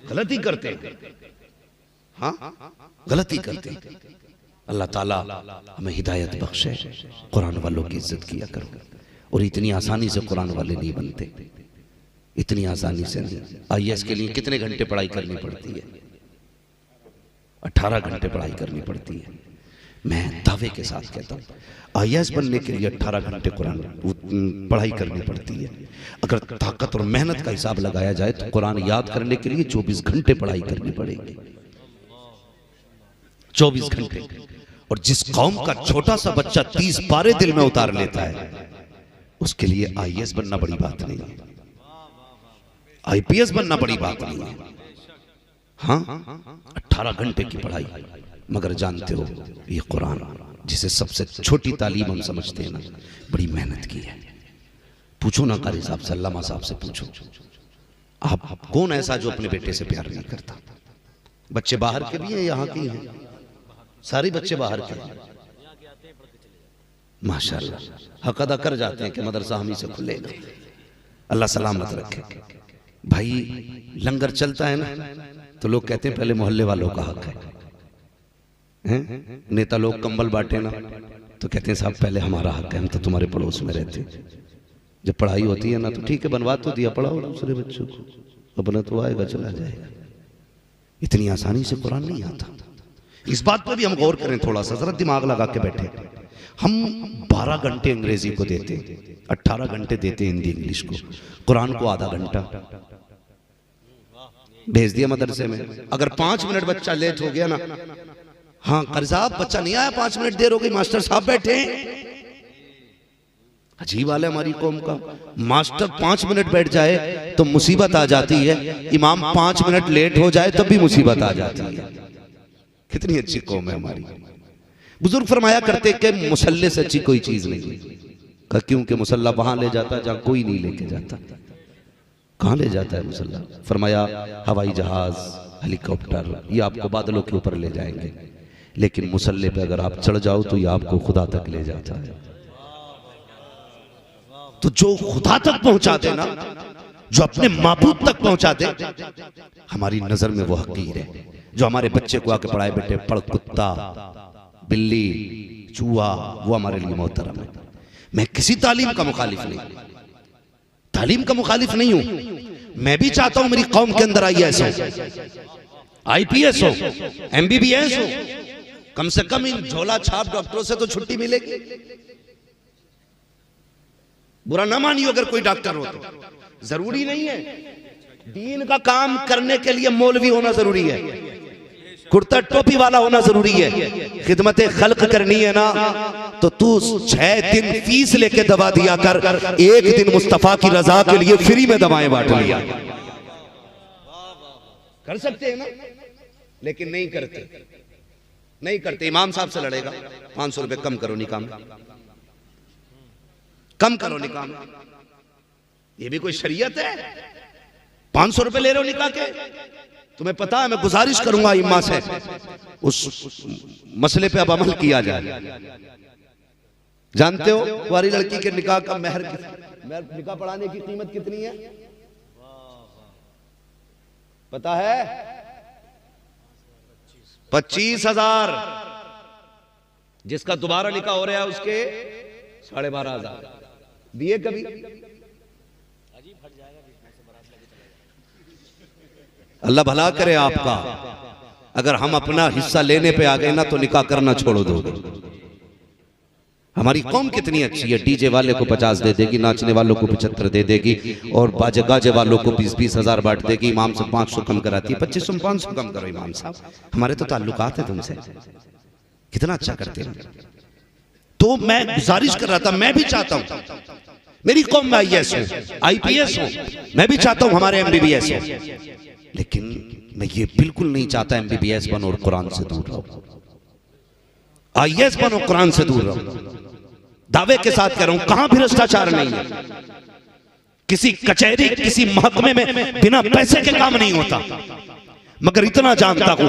गलती करते हैं, हाँ गलती करते हैं। अल्लाह ताला हमें हिदायत बख्शे, कुरान वालों की इज्जत किया करो। और इतनी आसानी से कुरान वाले नहीं बनते, इतनी आसानी से नहीं। आईएएस के लिए कितने घंटे पढ़ाई करनी पड़ती है? 18 घंटे पढ़ाई करनी पड़ती है। मैं दावे के साथ कहता हूँ आईएएस बनने के लिए 18 घंटे कुरान पढ़ाई करनी पड़ती है। अगर ताकत और मेहनत का हिसाब लगाया जाए तो कुरान याद करने के लिए 24 घंटे पढ़ाई करनी पड़ेगी, 24 घंटे। और जिस कौम का छोटा सा बच्चा 30 पारे दिल में उतार लेता है, उसके लिए आईएएस बनना बड़ी बात नहीं है, आईपीएस बनना बड़ी बात नहीं है। हाँ 18 घंटे की पढ़ाई, मगर जानते हो ये कुरान जिसे सबसे छोटी तालीम हम समझते हैं ना, बड़ी मेहनत की है। पूछो ना कारी साहब से, अल्लामा साहब से पूछो, आप कौन ऐसा जो अपने बेटे से प्यार नहीं करता? बच्चे बाहर के भी हैं, यहाँ के हैं, सारे बच्चे बाहर के हैं माशाल्लाह, हक अदा कर जाते हैं कि मदरसा हम ही से खुलेगा। अल्लाह सलामत रखे। भाई लंगर चलता है ना तो लोग कहते हैं पहले मोहल्ले वालों का हक है, नेता लोग कंबल बांटे ना तो कहते हैं साहब पहले हमारा हक है, हम तो तुम्हारे पड़ोस में रहते। जब पढ़ाई होती है ना तो ठीक है, बनवा तो दिया, पढ़ाओ दूसरे बच्चों को, अपना तो आएगा चला जाएगा। इतनी आसानी से कुरान नहीं आता। इस बात पर भी हम गौर करें थोड़ा सा, जरा दिमाग लगा के बैठे। हम 12 घंटे अंग्रेजी को देते, 18 घंटे देते हिंदी इंग्लिश को, कुरान को आधा घंटा भेज दिया मदरसे में। अगर 5 मिनट बच्चा लेट हो गया ना, हाँ कारी साहब बच्चा नहीं आया, 5 मिनट देर हो गई, मास्टर साहब बैठे। अजीब हाल है हमारी कौम का। मास्टर 5 मिनट बैठ जाए तो मुसीबत आ जाती है, इमाम 5 मिनट लेट हो जाए तब भी मुसीबत आ जाती है। कितनी अच्छी कौम है हमारी। बुजुर्ग फरमाया करते कि मुसल्ले से अच्छी कोई चीज नहीं, क्योंकि मुसल्ला वहां ले जाता है जहां कोई नहीं लेके जाता। कहां ले जाता है मुसल्ला? फरमाया हवाई जहाज, हेलीकॉप्टर, ये आपको बादलों के ऊपर ले जाएंगे, लेकिन मुसल्ले पे अगर आप चढ़ जाओ तो ये आपको खुदा तक ले जाता है। तो जो खुदा तक पहुंचा दे ना, जो अपने माबूद तक पहुंचा दे, हमारी नजर में वो हकीर है। जो हमारे बच्चे को आके पढ़ाए, बेटे पढ़, कुत्ता, बिल्ली, चूहा, वो हमारे लिए मोहतरम है। मैं किसी तालीम का मुखालिफ नहीं, तालीम का मुखालिफ नहीं हूं। मैं भी चाहता हूं मेरी कौम के अंदर आईएएस हो, आईपीएस हो, एमबीबीएस हो। कम से कम इन झोला छाप डॉक्टरों से तो छुट्टी मिलेगी। बुरा ना मानियो अगर कोई डॉक्टर हो तो, जरूरी नहीं है। दीन का काम करने के लिए मौलवी होना जरूरी है, कुर्ता टोपी वाला होना जरूरी है। खिदमत खल्क करनी है ना तो तू 6 दिन फीस लेके दवा दिया कर, 1 दिन मुस्तफा की रजा के लिए फ्री में दवाएं बांट लिया कर सकते हैं ना, लेकिन नहीं करते, नहीं करते। इमाम साहब से लड़ेगा, 500 रुपए कम करो निकाम, कम करो निकाम। ये भी कोई शरीयत है? 500 रुपए ले रहे हो निकाह के? तुम्हें पता है मैं गुजारिश करूंगा इम्मा से उस मसले पे अब अमल किया जाए। जानते हो कुंवारी लड़की के निकाह का महर, निकाह पढ़ाने की कीमत कितनी है पता है? 25,000। जिसका दोबारा निकाह हो रहा है उसके 12,500 दिए कभी? अल्लाह भला करे आपका। अगर हम अपना हिस्सा लेने पे आ गए ना तो निकाह करना छोड़ दोगे। हमारी कौम कितनी अच्छी है, डीजे वाले को 50 दे देगी, नाचने वालों को 75 दे देगी, और बाजे गाजे वालों को 20-20 हजार बांट देगी। इमाम से 500 कम कराती है, 2500 में 500 कम करो इमाम साहब, हमारे तो ताल्लुकात है तुमसे। कितना अच्छा करते हैं। तो मैं गुजारिश कर रहा था, मैं भी चाहता हूं मेरी कौम में आईएएस हो, आईपीएस हो, मैं भी चाहता हूं हमारे एमबीबीएस हो, लेकिन मैं ये बिल्कुल नहीं चाहता एमबीबीएस बनो और कुरान से दूर रहो। आईएएस बनो, कुरान से दूर रहो। दावे के साथ कह रहा हूं, कहां भ्रष्टाचार नहीं है। किसी कचहरी, किसी महकमे में बिना पैसे के काम नहीं होता। मगर इतना जानता हूं,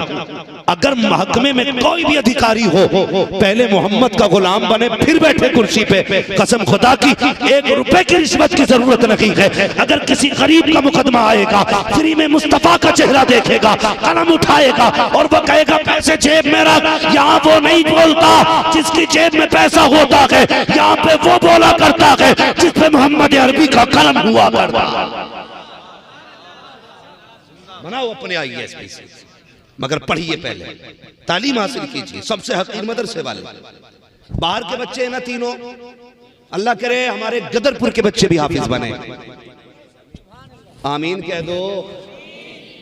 अगर महकमे में कोई भी अधिकारी हो पहले मोहम्मद का गुलाम बने फिर बैठे कुर्सी पे। कसम खुदा की 1 रुपए की रिश्वत की जरूरत नहीं है। अगर किसी गरीब का मुकदमा आएगा, फ्री में मुस्तफा का चेहरा देखेगा, कलम उठाएगा और वो कहेगा पैसे जेब में रख। यहाँ वो नहीं बोलता जिसकी जेब में पैसा होता है, यहाँ पे वो बोला करता है जिस पे मोहम्मद अरबी का कलम हुआ करता। बनाओ अपने IAS से, मगर पढ़िए पहले, तालीम हासिल कीजिए। सबसे हकीर मदरसे वाले, बाहर के बच्चे ना तीनों, अल्लाह करे हमारे गदरपुर के बच्चे भी हाफिज बने। आमीन कह दो।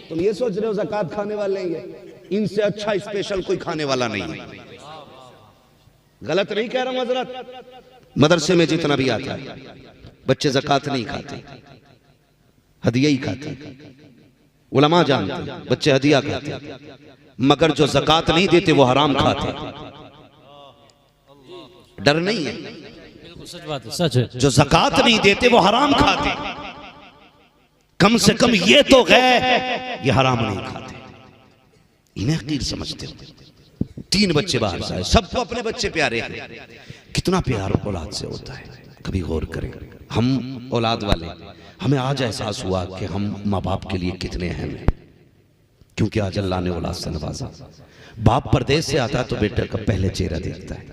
तुम ये सोच रहे हो ज़कात खाने वाले हैं, इनसे अच्छा स्पेशल कोई खाने वाला नहीं है। गलत नहीं कह रहा हूं हजरत। मदरसे में जितना भी आता है बच्चे ज़कात नहीं खाते, हदिया ही खाते। उलमा जानते बच्चे हदिया खाते, मगर जो ज़कात नहीं देते वो हराम खाते। डर नहीं है, सच बात है, सच है। जो ज़कात नहीं देते वो हराम खाते। कम से कम ये तो है ये हराम नहीं खाते, इन्हें हकीर समझते हो। 3 बच्चे बाहर से आए, सबको अपने बच्चे प्यारे हैं। कितना प्यार औलाद से होता है, कभी गौर करें। हम औलाद वाले, हमें आज एहसास हुआ कि हम माँ बाप के लिए कितने अहम हैं, क्योंकि आज अल्लाह ने औलाद से नवाजा। बाप परदेश से आता है तो बेटे का पहले चेहरा देखता है,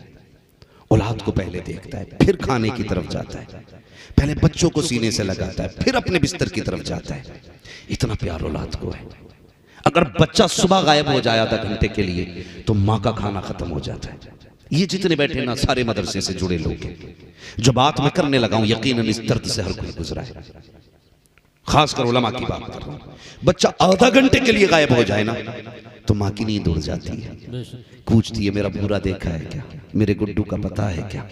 औलाद को पहले देखता है, फिर खाने की तरफ जाता है, पहले बच्चों को सीने से लगाता है, फिर अपने बिस्तर की तरफ जाता है। इतना प्यार औलाद को है। अगर बच्चा सुबह गायब हो जाए आधा घंटे के लिए तो माँ का खाना खत्म हो जाता है। ये जितने बैठे ना सारे मदरसे से जुड़े लोग हैं। जो बात मैं करने लगा हूं यकीनन इस दर्द से हर कोई गुजरा है, खासकर उलमा की बात कर रहा हूं। बच्चा आधा घंटे के लिए गायब हो जाए ना तो माँ की नींद उड़ जाती है, पूछती है मेरा पूरा देखा है क्या, मेरे गुड्डू का पता है क्या।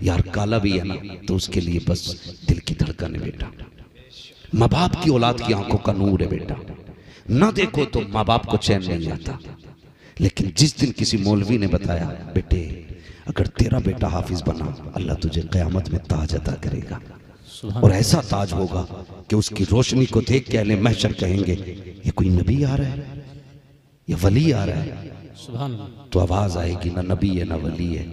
यार काला भी है ना तो उसके लिए बस दिल की धड़कन है बेटा। माँ बाप की औलाद की आंखों का नूर है बेटा। ना देखो तो माँ बाप को चैन नहीं आता। लेकिन जिस दिन किसी मौलवी ने बताया बेटे अगर तेरा बेटा हाफिज बना अल्लाह तुझे क़यामत में ताज अता करेगा, और ऐसा ताज होगा कि उसकी रोशनी को देख के अहले महशर कहेंगे ये कोई नबी आ रहा है या वली आ रहा है। तो आवाज आएगी ना नबी है ना वली है,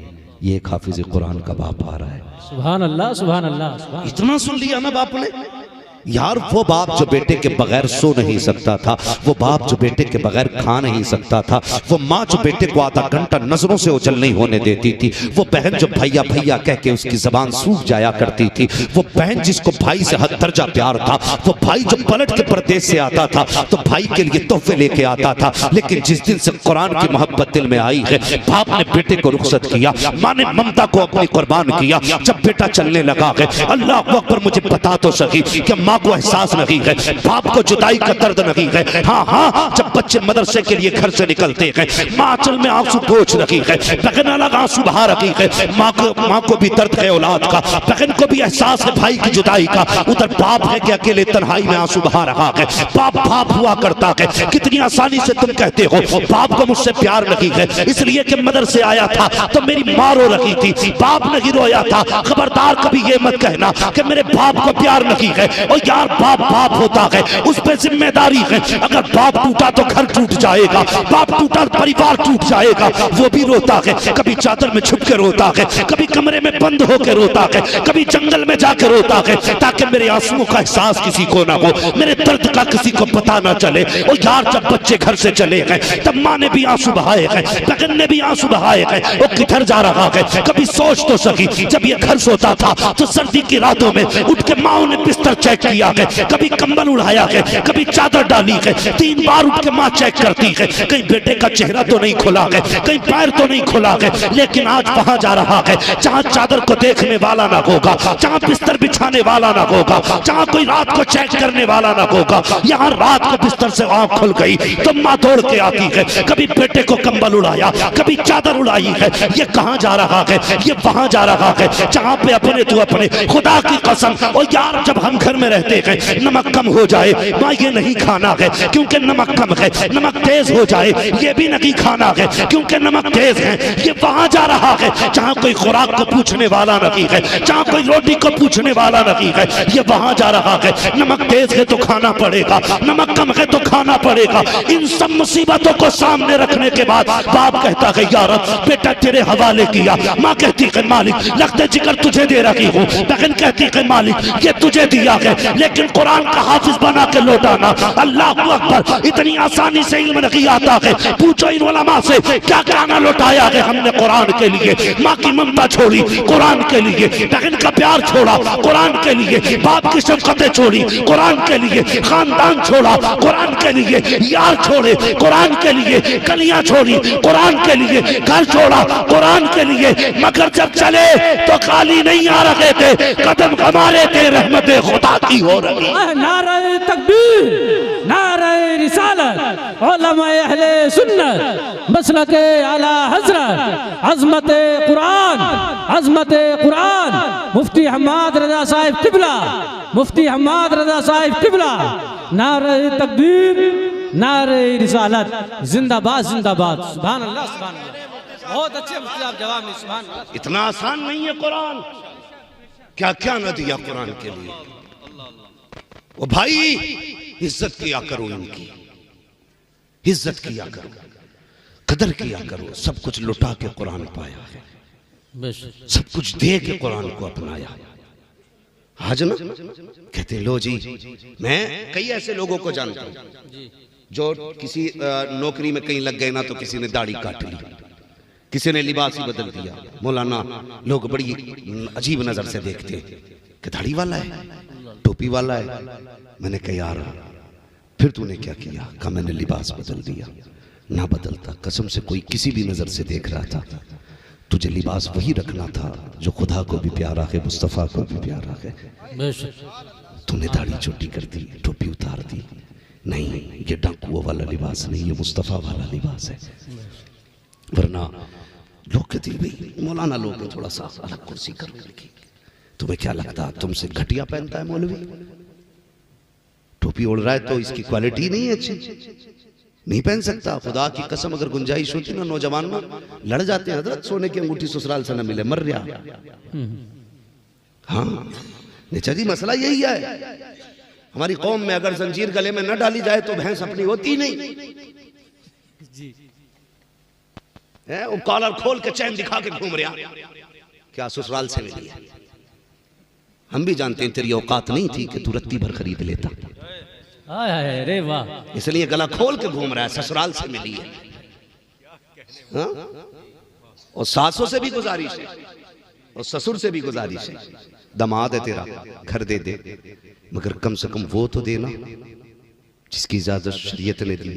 ये एक हाफिज कुरान का बाप आ रहा है। सुभान अल्लाह, सुभान अल्लाह। इतना सुन लिया ना बाप ने। यार वो बाप जो बेटे के बगैर सो नहीं सकता था, वो बाप जो बेटे के बगैर खा नहीं सकता था, वो माँ जो बेटे को आधा घंटा नजरों से ओझल नहीं होने देती थी, वो बहन जो भैया भैया कह के उसकी जबान सूख जाया करती थी, वो बहन जिसको भाई से हद दर्जा प्यार था, वो भाई जो पलट के परदेश से आता था तो भाई के लिए तोहफे लेके आता था। लेकिन जिस दिन से कुरान की मोहब्बत दिल में आई है, बाप ने बेटे को रुखसत किया, माँ ने ममता को अपनी कुर्बान किया। जब बेटा चलने लगा है, अल्लाह अकबर मुझे बता तो सकी कि माँ को एहसास नहीं है, बाप को जुदाई का दर्द नहीं है। हाँ हाँ, जब बच्चे मदरसे के लिए घर से निकलते हैं, माँ चल में आंसू पोंछ रही है, बहन अलग आंसू बहा रही है। माँ को भी दर्द है औलाद का, बहन को भी एहसास है भाई की जुदाई का। उधर बाप है कि अकेले तन्हाई में आंसू बहा रहा है। बाप बाप हुआ करता है। कितनी आसानी से तुम कहते हो बाप को मुझसे प्यार नहीं है इसलिए कि मदरसे आया था तो मेरी माँ रो रही थी, बाप नहीं रोया था। खबरदार कभी ये मत कहना कि मेरे बाप को प्यार नहीं है। और यार बाप बाप होता है, उस पर जिम्मेदारी है। अगर बाप टूटा तो घर टूट जाएगा, बाप टूटा परिवार टूट जाएगा। वो भी रोता है, कभी चादर में छुप के रोता है, कभी कमरे में बंद होकर रोता है, कभी जंगल में जाकर रोता है, ताकि मेरे आंसुओं का एहसास किसी को ना हो, मेरे दर्द का किसी को पता ना चले। और यार जब बच्चे घर से चले गए तब माँ ने भी आंसू बहाए हैं, बहन ने भी आंसू बहाए हैं। वो किधर जा रहा है कभी सोच तो सकी। जब ये घर सोता था तो सर्दी की रातों में उठ के माँ ने बिस्तर चेक किया है, कभी कंबल उड़ाया है, कभी चादर डाली है। 3 बार उठ के माँ चेक करती है कहीं बेटे का चेहरा तो नहीं खुला है, कहीं पैर तो नहीं खुला है। लेकिन आज वहां जा रहा है जहां चादर को देखने वाला ना होगा, जहां बिस्तर बिछाने वाला ना होगा, जहां कोई रात को चेक करने वाला ना होगा। यहाँ रात को बिस्तर से आंख खुल गई तो माँ दौड़ के आती है, कभी बेटे को कंबल उड़ाया, कभी चादर उड़ाई है। ये कहाँ जा रहा है, ये वहां जा रहा है जहां पे अपने तो अपने खुदा की कसम। और यार जब हम घर में रहते हैं नमक कम हो जाए माँ ये नहीं खाना है क्योंकि नमक कम है, नमक तेज हो जाए ये भी नहीं खाना है क्योंकि नमक तेज है। ये वहां जा रहा है जहां कोई खुराक को पूछने वाला नहीं है, जहां कोई रोटी को पूछने वाला नहीं है। ये वहां जा रहा है नमक तेज है तो खाना पड़ेगा, नमक कम है तो खाना पड़ेगा। इन सब मुसीबतों को सामने रखने के बाद बाप कहता है या रब बेटा तेरे हवाले किया। माँ कहती है मालिक लगते जिक्र तुझे दे रखी हूँ। बहन कहती है मालिक ये तुझे दिया है, लेकिन कुरान का हाफिज बना के लौटाना। अल्लाह अकबर, इतनी आसानी से इल्म नहीं आता है। पूछो इन उलमा से क्या क्या ना लौटाया है हमने कुरान के लिए। माँ की ममता छोड़ी कुरान के लिए, बहन का प्यार छोड़ा कुरान के लिए, बाप की शफकतें छोड़ी कुरान के लिए, खानदान छोड़ा कुरान के लिए, यार छोड़े कुरान के लिए, गलियां छोड़ी कुरान के लिए, घर छोड़ा कुरान के लिए। मगर जब चले तो खाली नहीं आ रहे थे, कदम हमारे थे रहमत खुदा की हो रही। नारे तकबीर, नारे रिसालत, उलमा अहले सुन्नत, मसलके आला हजरत, अजमत कुरान, अजमत कुरान, मुफ्ती हम्माद रजा साहिब किबला, मुफ्ती हम्माद रजा साहिब किबला। नारे तकबीर, नारे रिसालत, जिंदाबाद जिंदाबाद। सुभान अल्लाह, सुभान अल्लाह। बहुत अच्छे मुफ्ती साहब जवाब में, सुभान अल्लाह। इतना आसान नहीं है कुरान, क्या क्या न दिया कुरान के लिए। वो भाई इज्जत किया करो, इनकी इज्जत किया करो, कदर किया करो। सब कुछ लुटा के कुरान पाया है, सब कुछ दे के कुरान को अपनाया। आज ना कहते लो जी, मैं कई ऐसे लोगों को जानता हूं जो किसी नौकरी में कहीं लग गए ना तो किसी ने दाढ़ी काट ली, किसी ने लिबास ही बदल दिया। मौलाना लोग बड़ी अजीब नजर से देखते हैं कि दाढ़ी वाला है, टोपी वाला है। मैंने कहा यार फिर तूने क्या किया? कहा मैंने लिबास बदल दिया। ना बदलता, कसम से कोई किसी भी नजर से देख रहा था, तुझे लिबास वही रखना था जो खुदा को भी प्यारा है, मुस्तफ़ा को भी प्यारा है। तूने दाढ़ी छोटी कर दी, टोपी उतार दी। नहीं, ये डाकुओं वाला लिबास नहीं, ये मुस्तफ़ा वाला लिबास है। वरना लोग कहते भाई मौलाना लोग हैं, थोड़ा सा अलग कुर्सी कर लड़की। तुम्हें क्या लगता तुमसे घटिया पहनता है मौलवी? टोपी ओढ़ रहा है तो इसकी क्वालिटी नहीं है अच्छी, नहीं पहन सकता। खुदा की कसम अगर गुंजाइश होती ना, नौजवान ना लड़ जाते हैं, हजरत सोने की अंगूठी ससुराल से न मिले मर रहा। हाँ निचा जी, मसला यही है। हमारी कौम में अगर जंजीर गले में न डाली जाए तो भैंस अपनी होती नहीं है। वो कॉलर खोल के चैन दिखा के घूम रहा, क्या ससुराल से मिली है? हम भी जानते हैं तेरी औकात नहीं थी कि तू रत्ती भर खरीद लेता, अरे वाह, इसलिए गला खोल के घूम रहा है, ससुराल से मिली है। हाँ? और सासों से भी गुजारिश है और ससुर से भी गुजारिश है, दामाद है तेरा, घर दे दे, मगर कम से कम वो तो देना जिसकी इजाजत शरीयत ने दी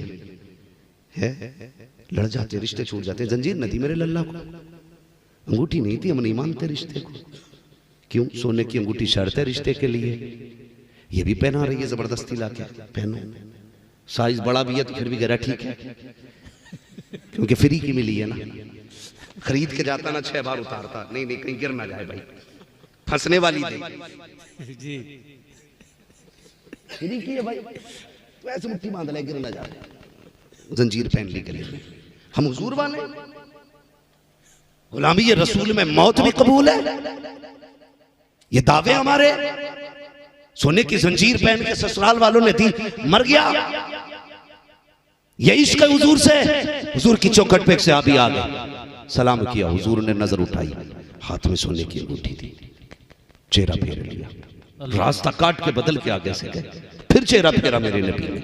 है। लड़ जाते, रिश्ते छूट जाते। जंजीर न दी मेरे लल्ला को, अंगूठी नहीं थी, हम नहीं मानते रिश्ते को। क्यों? सोने की अंगूठी शर्त है रिश्ते के लिए। ये भी पहना रही है जबरदस्ती लाके, पहनो। साइज बड़ा भी है तो फिर भी कह रहा ठीक है, क्योंकि फ्री की मिली है ना। खरीद के जाता ना 6 बार उतारता, नहीं नहीं कहीं गिर ना जाए भाई, फंसने वाली दे जी, फ्री की है भाई, तो ऐसे मुट्ठी बांध ले गिर ना जाए। जंजीर पहन ली गले में। हम हुजूर वाले, गुलामी ये रसूल में मौत भी कबूल है, ये दावे हमारे। सोने की जंजीर पहन के ससुराल वालों ने दी, मर गया। ये इश्क है हुजूर से। हुजूर की चौखट पे एक सहाबी आ गए, सलाम किया, हुजूर ने नजर उठाई, हाथ में सोने की अंगूठी थी, चेहरा फेर लिया, रास्ता काट के बदल के आगे से गए, फिर चेहरा फेरा मेरे नबी ने,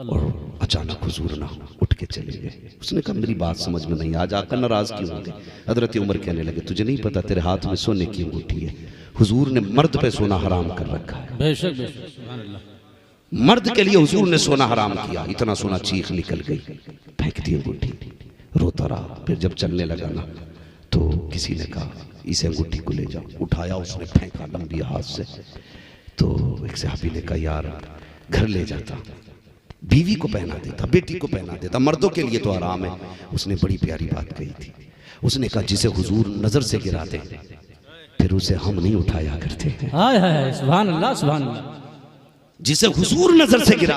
और अचानक हुजूर ना उठ के चले गए। उसने कहा मेरी बात समझ में नहीं, आज आकर नाराज क्यों हो गए? हजरत उमर कहने लगे तुझे नहीं पता तेरे हाथ में सोने की अंगूठी है, हुजूर ने मर्द पे सोना हराम कर रखा है। बेशक बेशक, सुभान अल्लाह। मर्द के लिए हुजूर ने सोना हराम किया। इतना सोना चीख निकल गई, फेंक दी अंगूठी, रोता रहा। फिर जब चलने लगा ना तो किसी ने कहा इसे अंगूठी को ले जाओ। उठाया, उसने फेंका लंबी हाथ से। तो एक सहाबी ने कहा यार घर ले जाता, बीवी को पहना देता, बेटी को पहना देता, मर्दों के लिए तो आराम है। उसने बड़ी प्यारी बात कही थी, उसने कहा जिसे हुजूर नजर से गिरा दे फिर उसे हम नहीं उठाया करते। हाय हाय, सुभान अल्लाह, सुभान अल्लाह। जिसे हुजूर नजर से गिरा